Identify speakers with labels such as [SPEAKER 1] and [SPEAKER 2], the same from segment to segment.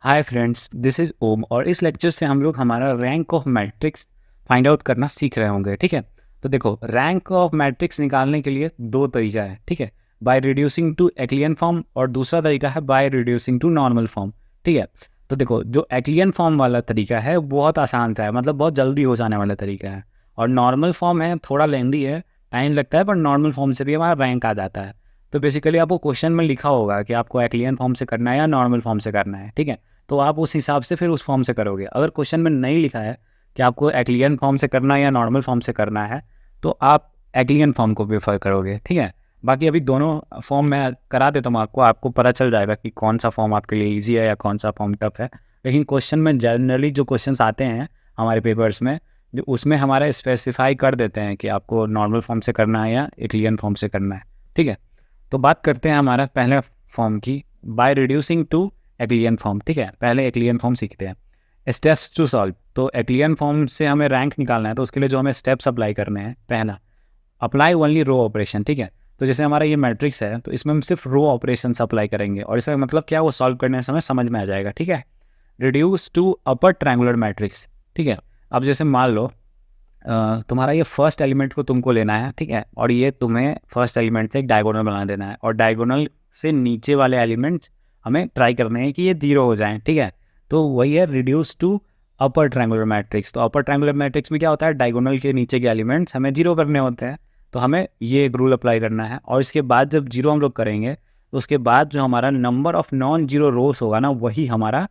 [SPEAKER 1] Hi friends, this is ओम और इस lecture से हम लोग हमारा rank of matrix find out करना सीख रहे होंगे। ठीक है, तो देखो रैंक ऑफ मैट्रिक्स निकालने के लिए दो तरीका है। ठीक है, by reducing to echelon form और दूसरा तरीका है by reducing to normal form. ठीक है, तो देखो जो एक्लियन फॉर्म वाला तरीका है बहुत आसान सा है, मतलब बहुत जल्दी हो जाने वाला तरीका है। और नॉर्मल फॉर्म है थोड़ा लेंदी है, टाइम लगता है, पर नॉर्मल फॉर्म से भी हमारा रैंक आ जाता है। तो बेसिकली आपको क्वेश्चन में लिखा होगा कि आपको एक्लियन फॉर्म से करना है या नॉर्मल फॉर्म से करना है। ठीक है, तो आप उस हिसाब से फिर उस फॉर्म से करोगे। अगर क्वेश्चन में नहीं लिखा है कि आपको एक्लियन फॉर्म से करना है या नॉर्मल फॉर्म से करना है, तो आप एक्लियन फॉर्म को प्रेफर करोगे। ठीक है, बाकी अभी दोनों फॉर्म मैं करा देता हूँ, आपको पता चल जाएगा कि कौन सा फॉर्म आपके लिए ईजी है या कौन सा फॉर्म टफ है। लेकिन क्वेश्चन में जनरली जो क्वेश्चन आते हैं हमारे पेपर्स में, जो उसमें हमारा स्पेसिफाई कर देते हैं कि आपको नॉर्मल फॉर्म से करना है या एक्लियन फॉर्म से करना है। ठीक है, तो बात करते हैं हमारा पहले फॉर्म की, bye reducing to echelon form. ठीक है, पहले एक्लियन फॉर्म सीखते हैं। स्टेप्स टू सॉल्व, तो एक्लियन फॉर्म से हमें रैंक निकालना है, तो उसके लिए जो हमें स्टेप्स अप्लाई करने हैं, पहला अप्लाई ओनली रो ऑपरेशन। ठीक है, तो जैसे हमारा ये मैट्रिक्स है तो इसमें हम सिर्फ रो ऑपरेशन अप्लाई करेंगे और इसका मतलब क्या, वो सॉल्व करने समय समझ में आ जाएगा। ठीक है, reduce to upper triangular matrix. ठीक है, अब जैसे मान लो तुम्हारा ये फर्स्ट एलिमेंट को तुमको लेना है। ठीक है, और ये तुम्हें फर्स्ट एलिमेंट से एक डायगोनल बना देना है और डायगोनल से नीचे वाले एलिमेंट्स हमें ट्राई करने हैं कि ये जीरो हो जाएं। ठीक है, तो वही है reduce to upper triangular matrix. तो अपर ट्रायंगुलर मैट्रिक्स में क्या होता है, डायगोनल के नीचे के एलिमेंट्स हमें जीरो करने होते हैं, तो हमें ये एक रूल अप्लाई करना है। और इसके बाद जब जीरो हम लोग करेंगे तो उसके बाद जो हमारा नंबर ऑफ नॉन जीरो रोज होगा ना, वही हमारा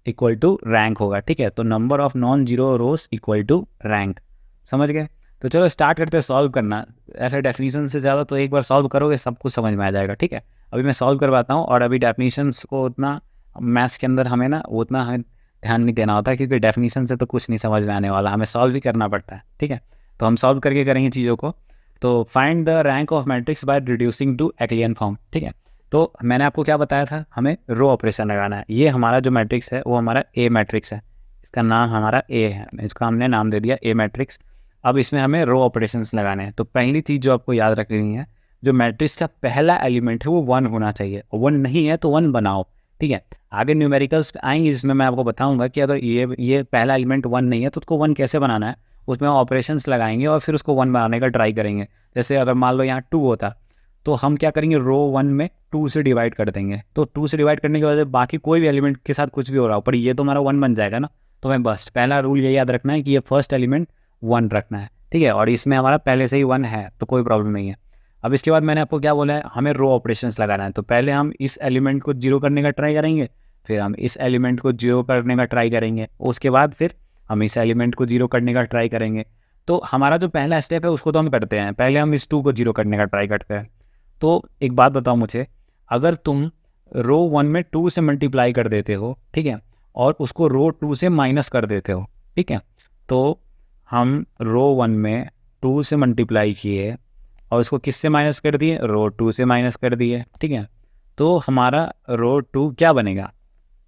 [SPEAKER 1] इक्वल टू रैंक होगा। ठीक है, तो number of non zero rows equal to rank. समझ गए? तो चलो स्टार्ट करते हैं सॉल्व करना। ऐसे डेफिनेशन से ज़्यादा तो एक बार सॉल्व करोगे सब कुछ समझ में आ जाएगा। ठीक है, अभी मैं सॉल्व करवाता हूँ। और अभी डेफिनेशंस को उतना मैथ्स के अंदर हमें ना उतना हमें ध्यान नहीं देना होता, क्योंकि डेफिनेशन से तो कुछ नहीं समझ में आने वाला, हमें सॉल्व भी करना पड़ता है। ठीक है, तो हम सॉल्व करके करेंगे चीज़ों को। तो find the rank of matrix by reducing to echelon form. ठीक है, तो मैंने आपको क्या बताया था, हमें रो ऑपरेशन लगाना है। ये हमारा जो मैट्रिक्स है वो हमारा ए मैट्रिक्स है, इसका नाम हमारा ए है, इसका हमने नाम दे दिया ए मैट्रिक्स। अब इसमें हमें रो ऑपरेशंस लगाने हैं। तो पहली चीज़ जो आपको याद रखनी है, जो मैट्रिक्स का पहला एलिमेंट है वो वन होना चाहिए, वन नहीं है तो वन बनाओ। ठीक है, आगे न्यूमेरिकल्स आएंगे जिसमें मैं आपको बताऊंगा कि अगर ये पहला एलिमेंट वन नहीं है तो उसको वन कैसे बनाना है, उसमें ऑपरेशंस लगाएंगे और फिर उसको वन बनाने का ट्राई करेंगे। जैसे अगर मान लो यहाँ टू होता तो हम क्या करेंगे, रो वन में टू से डिवाइड कर देंगे। तो टू से डिवाइड करने की वजह से बाकी कोई भी एलिमेंट के साथ कुछ भी हो रहा हो, पर ये तो हमारा वन बन जाएगा ना। तो हमें बस पहला रूल ये याद रखना है कि ये फर्स्ट एलिमेंट वन रखना है। ठीक है, और इसमें हमारा पहले से ही वन है तो कोई प्रॉब्लम नहीं है। अब इसके बाद मैंने आपको क्या बोला है, हमें रो ऑपरेशंस लगाना है। तो पहले हम इस एलिमेंट को जीरो करने का ट्राई करेंगे, फिर हम इस एलिमेंट को जीरो करने का ट्राई करेंगे, उसके बाद फिर हम इस एलिमेंट को जीरो करने का ट्राई करेंगे। तो हमारा जो पहला स्टेप है उसको तो हम करते हैं, पहले हम इस टू को जीरो करने का ट्राई करते हैं। तो एक बात बताओ मुझे, अगर तुम रो वन में टू से मल्टीप्लाई कर देते हो, ठीक है, और उसको रो टू से माइनस कर देते हो, ठीक है, तो हम रो वन में टू से मल्टीप्लाई किए और उसको किससे माइनस कर दिए, रो टू से माइनस कर दिए। ठीक है, तो हमारा रो टू क्या बनेगा,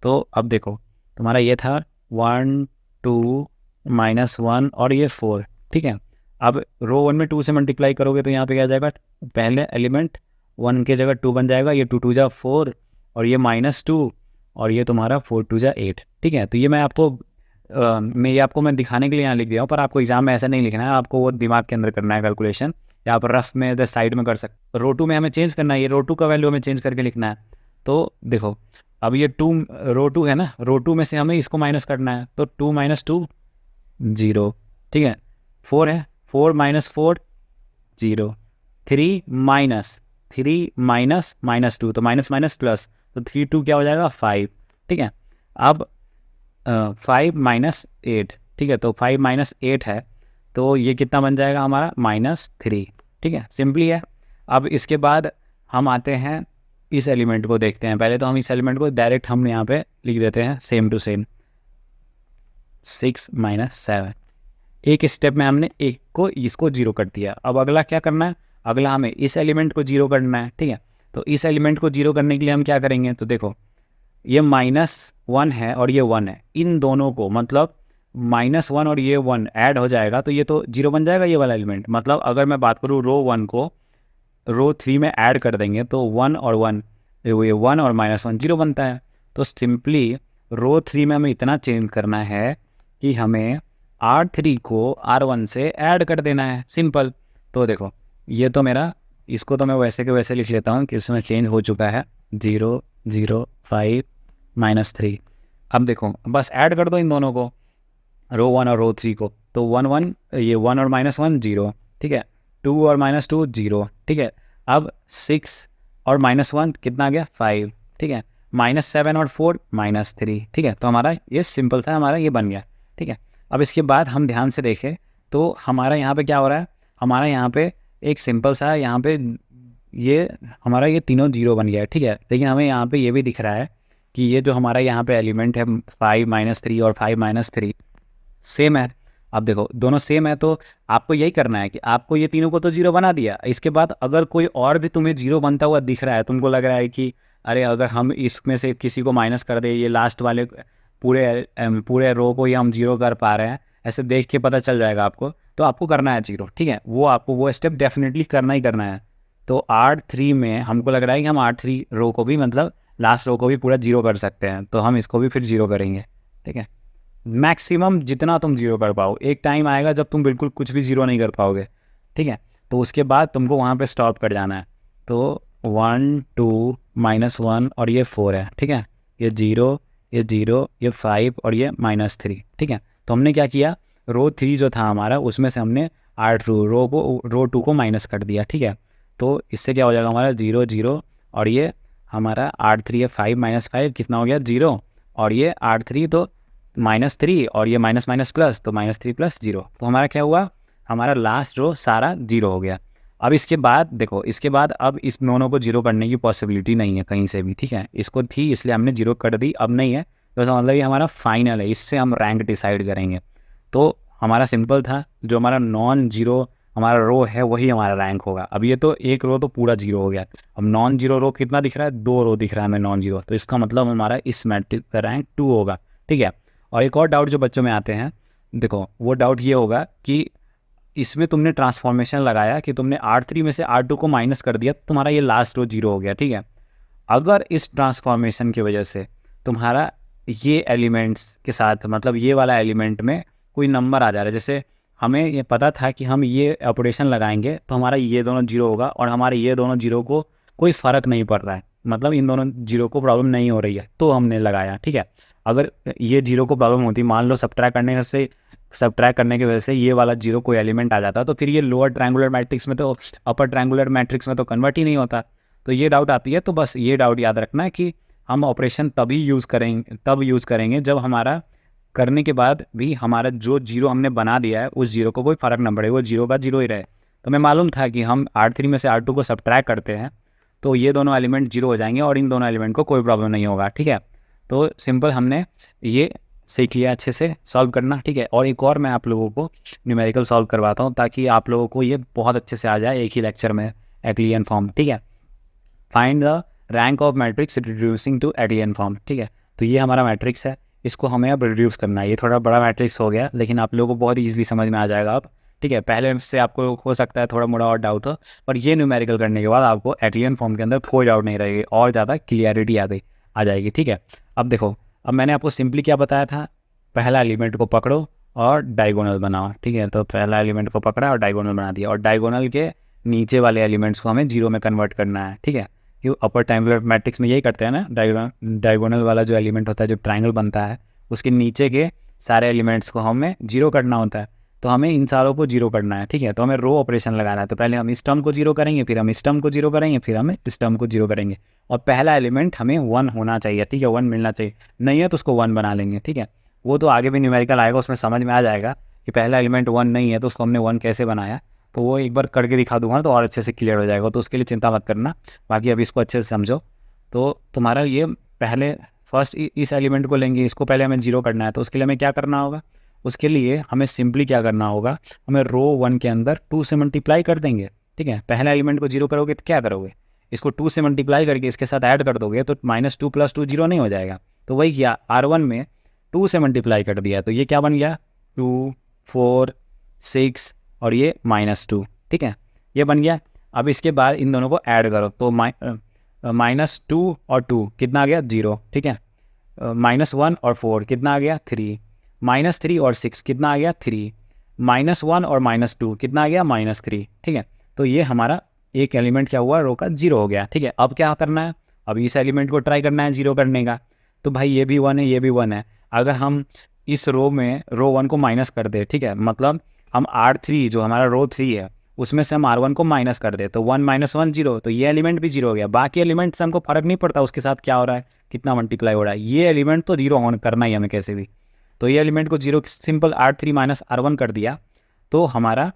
[SPEAKER 1] तो अब देखो तुम्हारा ये था वन टू माइनस वन और ये फोर। ठीक है, अब रो वन में टू से मल्टीप्लाई करोगे तो यहाँ पे क्या जाएगा, पहले एलिमेंट वन के जगह टू बन जाएगा, ये टू टू जा फोर और ये माइनस टू और ये तुम्हारा फोर टू जा एट। ठीक है, तो ये मैं आपको मैं दिखाने के लिए यहाँ लिख दिया हूँ, पर आपको एग्जाम में ऐसा नहीं लिखना है, आपको वो दिमाग के अंदर करना है कैलकुलेशन। यहाँ पर रफ में इधर साइड में कर सकते। रो टू में हमें चेंज करना है, ये रो टू का वैल्यू हमें चेंज करके लिखना है। तो देखो अब ये टू रो टू है ना, रो टू में से हमें इसको माइनस करना है, तो टू माइनस टू जीरो। ठीक है, फोर है, four minus four zero, three minus minus two, तो माइनस माइनस प्लस, तो थ्री टू क्या हो जाएगा फाइव। ठीक है, अब फाइव माइनस एट। ठीक है, तो फाइव माइनस एट है तो ये कितना बन जाएगा हमारा, माइनस थ्री। ठीक है, सिंपली है। अब इसके बाद हम आते हैं इस एलिमेंट को देखते हैं। पहले तो हम इस एलिमेंट को डायरेक्ट हम यहाँ पे लिख देते हैं same to same, six minus seven. एक स्टेप में हमने एक को इसको जीरो कर दिया। अब अगला क्या करना है, अगला हमें इस एलिमेंट को जीरो करना है। ठीक है, तो इस एलिमेंट को जीरो करने के लिए हम क्या करेंगे, तो देखो ये माइनस वन है और ये वन है, इन दोनों को मतलब माइनस वन और ये वन ऐड हो जाएगा तो ये तो जीरो बन जाएगा ये वाला एलिमेंट। मतलब अगर मैं बात करूँ रो वन को रो थ्री में ऐड कर देंगे तो वन और वन, ये वन और माइनस वन जीरो बनता है। तो सिंपली रो 3 में हमें इतना चेंज करना है कि हमें R3 को R1 से ऐड कर देना है, सिंपल। तो देखो ये तो मेरा, इसको तो मैं वैसे के वैसे लिख लेता हूँ कि उसमें चेंज हो चुका है 0 0 5 -3। अब देखो बस ऐड कर दो इन दोनों को, रो 1 और रो 3 को। तो 1 1, ये 1 और -1 0, ठीक है। 2 और -2 0, ठीक है। अब 6 और -1 कितना आ गया 5, ठीक है। -7 और 4 -3, ठीक है। तो हमारा ये सिंपल सा हमारा ये बन गया, ठीक है। अब इसके बाद हम ध्यान से देखें तो हमारा यहाँ पे क्या हो रहा है, हमारा यहाँ पे एक सिंपल सा यहाँ पे ये हमारा ये तीनों जीरो बन गया है, ठीक है। लेकिन हमें यहाँ पे ये भी दिख रहा है कि ये जो हमारा यहाँ पे एलिमेंट है 5 -3 और 5 -3 सेम है। अब देखो दोनों सेम है, तो आपको यही करना है कि आपको ये तीनों को तो जीरो बना दिया। इसके बाद अगर कोई और भी तुम्हें जीरो बनता हुआ दिख रहा है, तुमको लग रहा है कि अरे अगर हम इसमें से किसी को माइनस कर दे, ये लास्ट वाले पूरे रो को ही हम जीरो कर पा रहे हैं, ऐसे देख के पता चल जाएगा आपको, तो आपको करना है जीरो, ठीक है। वो आपको वो स्टेप डेफिनेटली करना ही करना है। तो R3 में हमको लग रहा है कि हम R3 रो को भी, मतलब लास्ट रो को भी पूरा जीरो कर सकते हैं, तो हम इसको भी फिर जीरो करेंगे, ठीक है। मैक्सिमम जितना तुम जीरो कर पाओ, एक टाइम आएगा जब तुम बिल्कुल कुछ भी जीरो नहीं कर पाओगे, ठीक है। तो उसके बाद तुमको वहाँ पे स्टॉप कर जाना है। तो 1 2 -1 और ये 4 है, ठीक है। ये 0 ये 0 ये 5 और ये -3, ठीक है। तो हमने क्या किया, रो 3 जो था हमारा उसमें से हमने रो 2 को माइनस कर दिया, ठीक है। तो इससे क्या हो जाएगा हमारा 0 0 और ये हमारा R3 है 5 -5 कितना हो गया 0, और ये R3 तो -3 और ये माइनस माइनस प्लस, तो -3 + 0। तो हमारा क्या हुआ, हमारा लास्ट रो सारा जीरो हो गया। अब इसके बाद देखो, इसके बाद अब इस दोनों को जीरो करने की पॉसिबिलिटी नहीं है कहीं से भी, ठीक है। इसको थी इसलिए हमने जीरो कर दी, अब नहीं है, तो मतलब ये हमारा फाइनल है, इससे हम रैंक डिसाइड करेंगे। तो हमारा सिंपल था, जो हमारा नॉन जीरो हमारा रो है वही हमारा रैंक होगा। अब ये तो एक रो तो पूरा जीरो हो गया, अब नॉन जीरो रो कितना दिख रहा है, 2 रो दिख रहा है हमें नॉन जीरो, तो इसका मतलब हमारा इस मैट्रिक्स का रैंक 2 होगा, ठीक है। और एक और डाउट जो बच्चों में आते हैं, देखो वो डाउट ये होगा कि इसमें तुमने ट्रांसफॉर्मेशन लगाया कि तुमने R3 में से R2 को माइनस कर दिया, तुम्हारा ये लास्ट रो जीरो हो गया, ठीक है। अगर इस ट्रांसफॉर्मेशन की वजह से तुम्हारा ये एलिमेंट्स के साथ, मतलब ये वाला एलिमेंट में कोई नंबर आ जा रहा है, जैसे हमें ये पता था कि हम ये ऑपरेशन लगाएंगे तो हमारा ये दोनों जीरो होगा और हमारे ये दोनों जीरो को कोई फ़र्क नहीं पड़ रहा है, मतलब इन दोनों जीरो को प्रॉब्लम नहीं हो रही है, तो हमने लगाया, ठीक है। अगर ये जीरो को प्रॉब्लम होती, मान लो सब्ट्रैक्ट करने की वजह से ये वाला जीरो कोई एलिमेंट आ जाता, तो फिर ये लोअर ट्रायंगुलर मैट्रिक्स में तो अपर ट्रायंगुलर मैट्रिक्स में तो कन्वर्ट ही नहीं होता। तो ये डाउट आती है, तो बस ये डाउट याद रखना है कि हम ऑपरेशन तब यूज़ करेंगे जब हमारा करने के बाद भी हमारा जो जीरो हमने बना दिया है उस जीरो को कोई फ़र्क न पड़े, वो जीरो का जीरो ही रहे। तो हमें मालूम था कि हम R3 में से R2 को सब्ट्रैक्ट करते हैं तो ये दोनों एलिमेंट जीरो हो जाएंगे और इन दोनों एलिमेंट को कोई प्रॉब्लम नहीं होगा, ठीक है। तो सिंपल हमने ये सीख लिया अच्छे से सॉल्व करना, ठीक है। और एक और मैं आप लोगों को न्यूमेरिकल सॉल्व करवाता हूँ ताकि आप लोगों को ये बहुत अच्छे से आ जाए एक ही लेक्चर में, एक्लियन फॉर्म, ठीक है। Find the rank of matrix reducing to echelon form, ठीक है। तो ये हमारा मैट्रिक्स है, इसको हमें अब रिड्यूस करना है। ये थोड़ा बड़ा मैट्रिक्स हो गया, लेकिन आप लोगों को बहुत ईजिली समझ में आ जाएगा अब, ठीक है। पहले से आपको हो सकता है थोड़ा मोड़ा और डाउट हो, पर ये न्यूमेरिकल करने के बाद आपको एक्लियन फॉर्म के अंदर कोई डाउट नहीं रहेगी और ज़्यादा क्लियरिटी आ जाएगी, ठीक है। अब देखो, अब मैंने आपको सिंपली क्या बताया था, पहला एलिमेंट को पकड़ो और डायगोनल बनाओ, ठीक है। तो पहला एलिमेंट को पकड़ा और डायगोनल बना दिया, और डायगोनल के नीचे वाले एलिमेंट्स को हमें जीरो में कन्वर्ट करना है, ठीक है। क्यों, अपर ट्रायंगुलर मैट्रिक्स में यही करते हैं ना, डायगोनल वाला जो एलिमेंट होता है, जो ट्रायंगल बनता है, उसके नीचे के सारे एलिमेंट्स को हमें जीरो करना होता है, तो हमें इन सारों को जीरो करना है, ठीक है। तो हमें रो ऑपरेशन लगाना है, तो पहले हम इस टर्म को जीरो करेंगे, फिर हम इस टर्म को जीरो करेंगे, फिर हम इस टर्म को जीरो करेंगे, और पहला एलिमेंट हमें 1 होना चाहिए, ठीक है, 1 मिलना चाहिए, नहीं है तो उसको 1 बना लेंगे, ठीक है। वो तो आगे भी न्यूमेरिकल आएगा, उसमें समझ में आ जाएगा कि पहला एलिमेंट 1 नहीं है तो उसको हमने 1 कैसे बनाया, तो वो एक बार करके दिखा दूंगा तो और अच्छे से क्लियर हो जाएगा, तो उसके लिए चिंता मत करना। बाकी अभी इसको अच्छे से समझो। तो तुम्हारा ये पहले फर्स्ट इस एलिमेंट को लेंगे, इसको पहले हमें जीरो करना है, तो उसके लिए हमें क्या करना होगा, उसके लिए हमें सिंपली क्या करना होगा, हमें रो 1 के अंदर 2 से मल्टीप्लाई कर देंगे, ठीक है। पहला एलिमेंट को जीरो करोगे तो क्या करोगे, इसको 2 से मल्टीप्लाई करके इसके साथ ऐड कर दोगे, तो -2 + 2 जीरो नहीं हो जाएगा। तो वही किया, R1 में 2 से मल्टीप्लाई कर दिया, तो ये क्या बन गया 2 4 6 और ये -2, ठीक है, ये बन गया। अब इसके बाद इन दोनों को ऐड करो, तो -2 और 2 कितना आ गया 0, ठीक है। -1 और 4 कितना आ गया 3, -3 और 6 कितना आ गया 3, -1 और -2 कितना आ गया -3, ठीक है। तो ये हमारा एक एलिमेंट क्या हुआ, रो का 0 हो गया, ठीक है। अब क्या करना है, अब इस एलिमेंट को ट्राई करना है 0 करने का। तो भाई ये भी 1 है, ये भी 1 है। अगर हम इस रो में रो 1 को माइनस कर दे, ठीक है, मतलब हम R3 जो हमारा रो 3 है उसमें से हम R1 को माइनस कर दे, तो 1 - 1 0, तो ये एलिमेंट भी 0 हो गया। बाकी एलिमेंट से हमको फर्क नहीं पड़ता उसके साथ क्या हो रहा है, कितना मल्टीप्लाई हो रहा है, ये एलिमेंट तो 0 होना करना ही हमें कैसे भी। तो ये एलिमेंट को 0 सिंपल R3 - R1 कर दिया, तो हमारा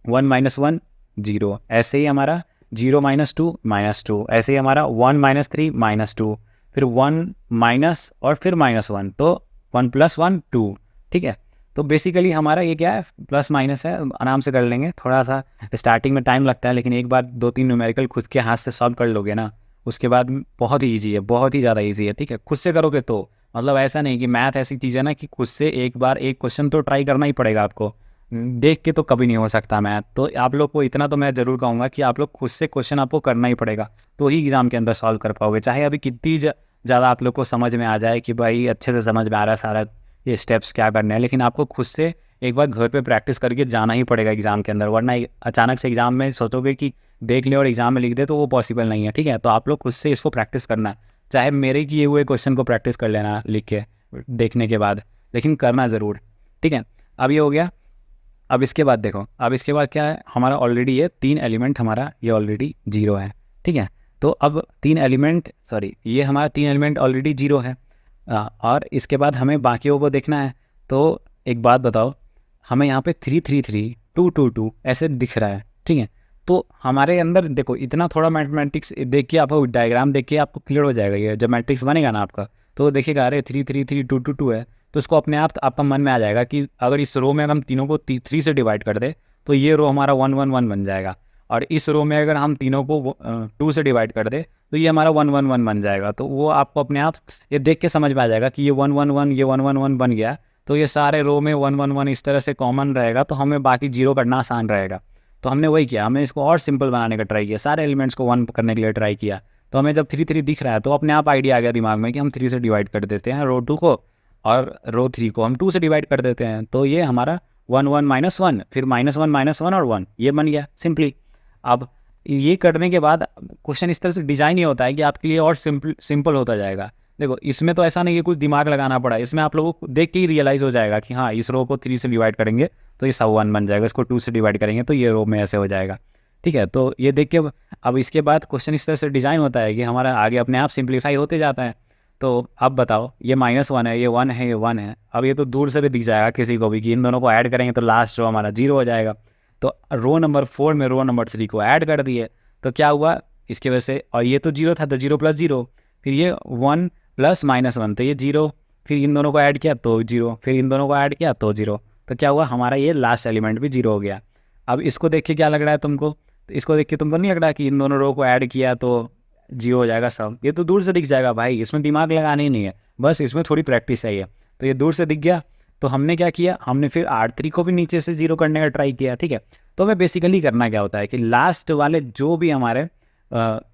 [SPEAKER 1] 1 - 1 0, ऐसे ही हमारा 0 - 2 -2, ऐसे ही हमारा 1 - 3 -2, फिर 1 माइनस और फिर -1, तो 1 + 1 2, ठीक है। तो बेसिकली हमारा ये क्या है, प्लस माइनस है, आराम से कर लेंगे। थोड़ा सा स्टार्टिंग में टाइम लगता है, लेकिन एक बार 2-3 न्यूमेरिकल खुद के हाथ से सॉल्व कर लोगे ना, उसके बाद बहुत ही ईजी है, बहुत ही ज़्यादा ईजी है, ठीक है। खुद से करोगे तो मतलब ऐसा नहीं कि मैथ ऐसी चीज़ है ना कि खुद से एक बार एक क्वेश्चन तो ट्राई करना ही पड़ेगा आपको, देख के तो कभी नहीं हो सकता मैथ। तो आप लोग को इतना तो मैं ज़रूर कहूँगा कि आप लोग खुद से क्वेश्चन आपको करना ही पड़ेगा, तो ही एग्ज़ाम के अंदर सॉल्व कर पाओगे। चाहे अभी कितनी ज़्यादा आप लोग को समझ में आ जाए कि भाई अच्छे से समझ में आ रहा है सारा ये स्टेप्स क्या करने हैं, लेकिन आपको खुद से एक बार घर पे प्रैक्टिस करके जाना ही पड़ेगा एग्ज़ाम के अंदर, वरना अचानक से एग्ज़ाम में सोचोगे कि देख ले और एग्ज़ाम में लिख दे, तो वो पॉसिबल नहीं है, ठीक है। तो आप लोग खुद से इसको प्रैक्टिस करना, चाहे मेरे किए हुए क्वेश्चन को प्रैक्टिस कर लेना लिख के देखने के बाद, लेकिन करना ज़रूर, ठीक है। अब ये हो गया। अब इसके बाद देखो, अब इसके बाद क्या है, हमारा ऑलरेडी ये 3 एलिमेंट हमारा ये ऑलरेडी 0 है, ठीक है। तो अब 3 एलिमेंट ये हमारा 3 एलिमेंट ऑलरेडी 0 है। और इसके बाद हमें बाकियों को देखना है। तो एक बात बताओ, हमें यहाँ पे 3 3 3 2 2 2 ऐसे दिख रहा है, ठीक है। तो हमारे अंदर देखो इतना थोड़ा मैथमेटिक्स देख के आपको डायग्राम देख के आपको क्लियर हो जाएगा, ये जब मैट्रिक्स बनेगा ना आपका, तो देखिएगा अरे 3 3 3 2 2 2 है, तो इसको अपने आप आपका मन में आ जाएगा कि अगर इस रो में अगर हम तीनों को 3 से डिवाइड कर दे तो ये रो हमारा 1 1 1 बन जाएगा, और इस रो में अगर हम तीनों को 2 से डिवाइड कर दे तो ये हमारा 1 1 1 बन जाएगा। तो वो आपको अपने आप ये देख के समझ में आ जाएगा कि ये 1 1 1 ये 1 1 1 बन गया, तो ये सारे रो में 1 1 1 इस तरह से कॉमन रहेगा, तो हमें बाकी 0 करना आसान रहेगा। तो हमने वही किया, हमने इसको और सिंपल बनाने का ट्राई किया, सारे एलिमेंट्स को 1 करने के लिए ट्राई किया। तो हमें जब 3 3 दिख रहा है तो अपने आप आइडिया आ गया दिमाग में कि हम 3 से डिवाइड कर देते हैं रो 2 को, और रो 3 को हम 2 से डिवाइड कर देते हैं, तो ये हमारा 1 1 -1, फिर -1 और 1 ये बन गया सिंपली। अब ये करने के बाद क्वेश्चन इस तरह से डिजाइन ही होता है कि आपके लिए और सिंपल होता जाएगा। देखो इसमें तो ऐसा नहीं है कुछ दिमाग लगाना पड़ा, इसमें आप लोगों को देख के ही रियलाइज़ हो जाएगा कि हाँ इस रो को 3 से डिवाइड करेंगे तो ये सब 1 बन जाएगा, इसको 2 से डिवाइड करेंगे तो ये रो में ऐसे हो जाएगा, ठीक है। तो ये देख के अब इसके बाद क्वेश्चन इस तरह से डिज़ाइन होता है कि हमारा आगे अपने आप सिंप्लीफाई होते जाता है। तो अब बताओ ये -1 है, ये 1 है, ये 1 है, अब ये तो दूर से भी दिख जाएगा किसी को भी कि इन दोनों को ऐड करेंगे तो लास्ट रो हमारा 0 हो जाएगा। तो रो नंबर 4 में रो नंबर 3 को ऐड कर दिए, तो क्या हुआ इसकी वजह से, और ये तो 0 था तो 0 + 0, फिर ये 1 + -1 तो ये 0, फिर इन दोनों को ऐड किया तो 0, फिर इन दोनों को ऐड किया तो 0, तो क्या हुआ हमारा ये लास्ट एलिमेंट भी 0 हो गया। अब इसको देख के क्या लग रहा है तुमको, तो इसको देख के तुमको नहीं लग रहा कि इन दोनों रो को ऐड किया तो 0 हो जाएगा सब, ये तो दूर से दिख जाएगा भाई, इसमें दिमाग लगाना ही नहीं है, बस इसमें थोड़ी प्रैक्टिस चाहिए। तो ये दूर से दिख गया, तो हमने क्या किया, हमने फिर R3 को भी नीचे से 0 करने का ट्राई किया, ठीक है। तो हमें बेसिकली करना क्या होता है कि लास्ट वाले जो भी हमारे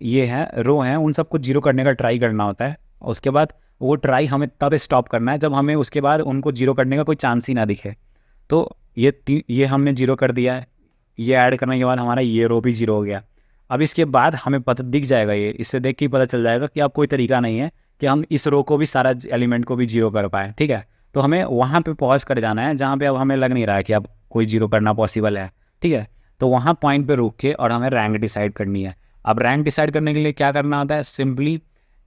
[SPEAKER 1] ये हैं रो हैं उन सबको 0 करने का ट्राई करना होता है। उसके बाद वो ट्राई हमें तब स्टॉप करना है जब हमें उसके बाद उनको 0 करने का कोई चांस ही ना दिखे। तो ये हमने 0 कर दिया है, ये ऐड करने के बाद हमारा ये रो भी 0 हो गया। अब इसके बाद हमें पता दिख जाएगा, ये इससे देख के ही पता चल जाएगा कि अब कोई तरीका नहीं है कि हम इस रो को भी सारा एलिमेंट को भी 0 कर पाए, ठीक है। तो हमें वहाँ पे पॉज कर जाना है जहाँ पे अब हमें लग नहीं रहा है कि अब कोई 0 करना पॉसिबल है, ठीक है। तो वहाँ पॉइंट पे रुक के और हमें रैंक डिसाइड करनी है। अब रैंक डिसाइड करने के लिए क्या करना होता है, सिंपली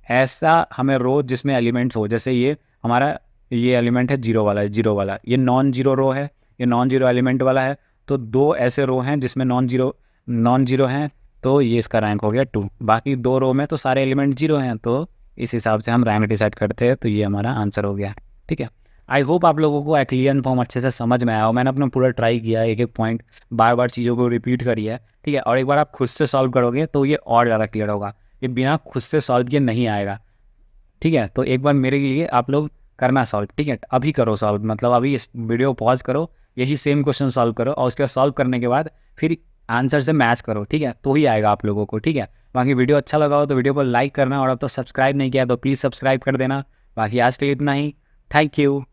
[SPEAKER 1] ऐसा हमें रो जिसमें एलिमेंट्स हो, जैसे ये हमारा ये एलिमेंट है 0 वाला, 0 वाला, ये नॉन 0 रो है, ये नॉन 0 एलिमेंट वाला है, तो 2 ऐसे रो हैं जिसमें नॉन जीरो हैं, तो ये इसका रैंक हो गया 2। बाकी 2 रो में तो सारे एलिमेंट 0 हैं, तो इस हिसाब से हम रैंक डिसाइड करते हैं, तो ये हमारा आंसर हो गया, ठीक है। आई होप आप लोगों को एक्लियन फॉर्म अच्छे से समझ में आया हो, मैंने अपना पूरा ट्राई किया है, एक एक पॉइंट बार बार चीज़ों को रिपीट करिए, ठीक है। और एक बार आप खुद से सॉल्व करोगे तो ये और ज़्यादा क्लियर होगा, ये बिना खुद से सॉल्व किए नहीं आएगा, ठीक है। तो एक बार मेरे लिए आप लोग करना सॉल्व, ठीक है, अभी करो सॉल्व, मतलब अभी इस वीडियो पॉज करो, यही सेम क्वेश्चन सॉल्व करो, और उसके बाद सॉल्व करने के बाद फिर आंसर से मैच करो, ठीक है, तो ही आएगा आप लोगों को, ठीक है। बाकी वीडियो अच्छा लगा हो तो वीडियो को लाइक करना, और अब तो सब्सक्राइब नहीं किया तो प्लीज़ सब्सक्राइब कर देना, बाकी आज के लिए इतना ही। Thank you.